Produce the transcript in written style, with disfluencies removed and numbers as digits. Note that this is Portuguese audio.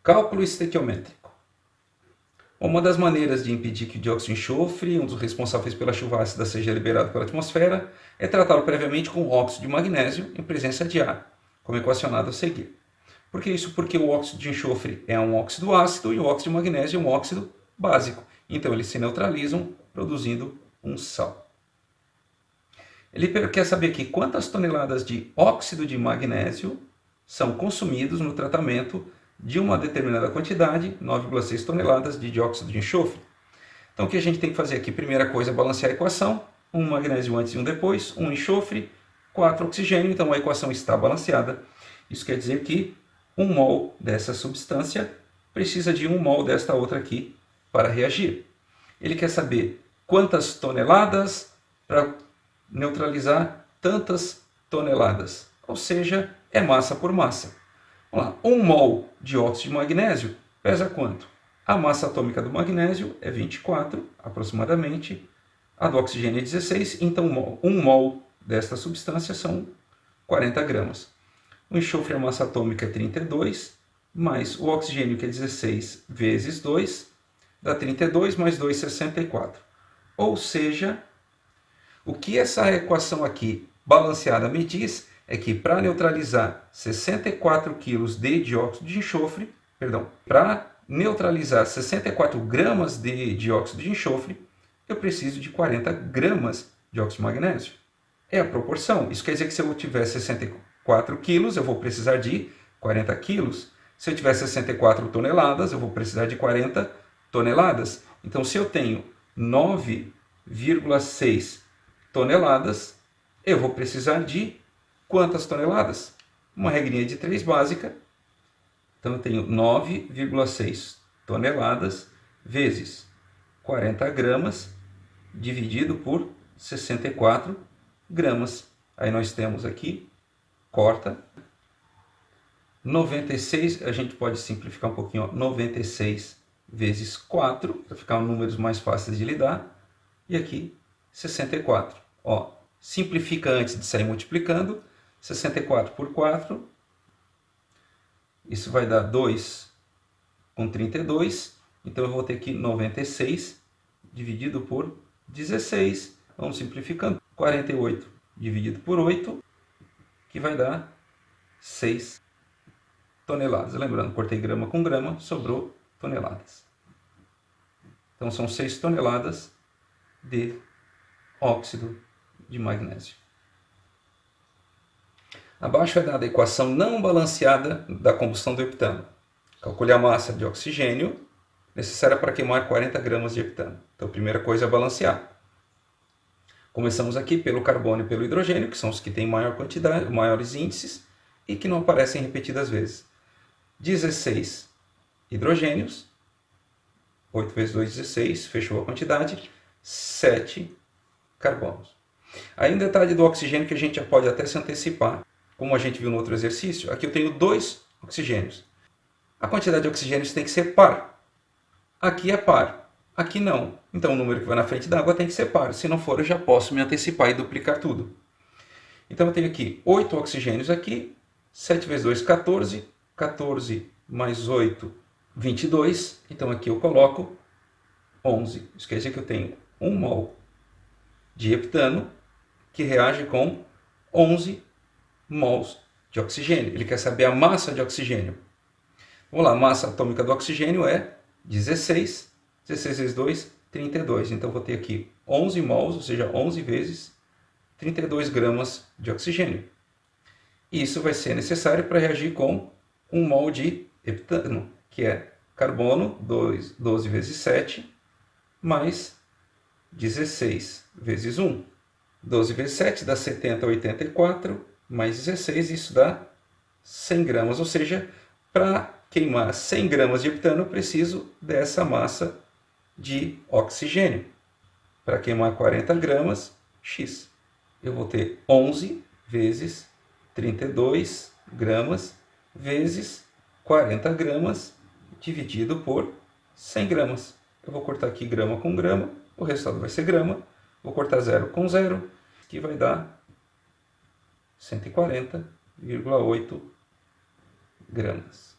Cálculo estequiométrico. Uma das maneiras de impedir que o dióxido de enxofre, um dos responsáveis pela chuva ácida, seja liberado pela atmosfera, é tratá-lo previamente com óxido de magnésio em presença de ar, como equacionado a seguir. Por que isso? Porque o óxido de enxofre é um óxido ácido e o óxido de magnésio é um óxido básico. Então eles se neutralizam, produzindo um sal. Ele quer saber aqui quantas toneladas de óxido de magnésio são consumidos no tratamento de uma determinada quantidade, 9,6 toneladas de dióxido de enxofre. Então o que a gente tem que fazer aqui? Primeira coisa, balancear a equação. Um magnésio antes e um depois, um enxofre, 4 oxigênio. Então a equação está balanceada. Isso quer dizer que 1 mol dessa substância precisa de 1 mol desta outra aqui para reagir. Ele quer saber quantas toneladas para neutralizar tantas toneladas. Ou seja, é massa por massa. Vamos lá, 1 mol de óxido de magnésio pesa quanto? A massa atômica do magnésio é 24, aproximadamente. A do oxigênio é 16, então 1 mol desta substância são 40 gramas. O enxofre, a massa atômica é 32, mais o oxigênio, que é 16, vezes 2, dá 32, mais 2, 64. Ou seja, o que essa equação aqui balanceada me diz é que para neutralizar 64 kg de dióxido de enxofre, para neutralizar 64 gramas de dióxido de enxofre, eu preciso de 40 gramas de óxido de magnésio. É a proporção. Isso quer dizer que se eu tiver 64 quilos, eu vou precisar de 40 quilos. Se eu tiver 64 toneladas, eu vou precisar de 40 toneladas. Então, se eu tenho 9,6 toneladas, eu vou precisar de quantas toneladas? Uma regrinha de 3 básica. Então, eu tenho 9,6 toneladas vezes 40 gramas dividido por 64 gramas. Aí nós temos aqui, corta, 96, a gente pode simplificar um pouquinho, ó, 96 vezes 4, para ficar números mais fáceis de lidar, e aqui 64. Ó, simplifica antes de sair multiplicando, 64 por 4, isso vai dar 2 com 32, então eu vou ter aqui 96 dividido por 16, vamos simplificando, 48 dividido por 8, que vai dar 6 toneladas. Lembrando, cortei grama com grama, sobrou toneladas. Então são 6 toneladas de óxido de magnésio. Abaixo é dada a equação não balanceada da combustão do heptano. Calcule a massa de oxigênio necessária para queimar 40 gramas de heptano. Então a primeira coisa é balancear. Começamos aqui pelo carbono e pelo hidrogênio, que são os que têm maior quantidade, maiores índices e que não aparecem repetidas vezes. 16 hidrogênios, 8 vezes 2, 16, fechou a quantidade, 7 carbonos. Aí um detalhe do oxigênio que a gente já pode até se antecipar, como a gente viu no outro exercício, aqui eu tenho 2 oxigênios. A quantidade de oxigênios tem que ser par. Aqui é par, aqui não. Então o número que vai na frente da água tem que ser par. Se não for, eu já posso me antecipar e duplicar tudo. Então eu tenho aqui 8 oxigênios aqui, 7 vezes 2, 14. 14 mais 8, 22. Então aqui eu coloco 11. Isso quer dizer que eu tenho 1 mol de heptano que reage com 11 mols de oxigênio. Ele quer saber a massa de oxigênio. Vamos lá, a massa atômica do oxigênio é 16. 16 vezes 2, 32. Então eu vou ter aqui 11 mols, ou seja, 11 vezes 32 gramas de oxigênio. E isso vai ser necessário para reagir com 1 mol de heptano, que é carbono, 12 vezes 7, mais 16 vezes 1. 12 vezes 7 dá 70, 84, mais 16, isso dá 100 gramas. Ou seja, para queimar 100 gramas de heptano, eu preciso dessa massa de oxigênio. Para queimar 40 gramas, X. Eu vou ter 11 vezes 32 gramas vezes 40 gramas dividido por 100 gramas. Eu vou cortar aqui grama com grama, o resultado vai ser grama. Vou cortar 0 com 0, que vai dar 140,8 gramas.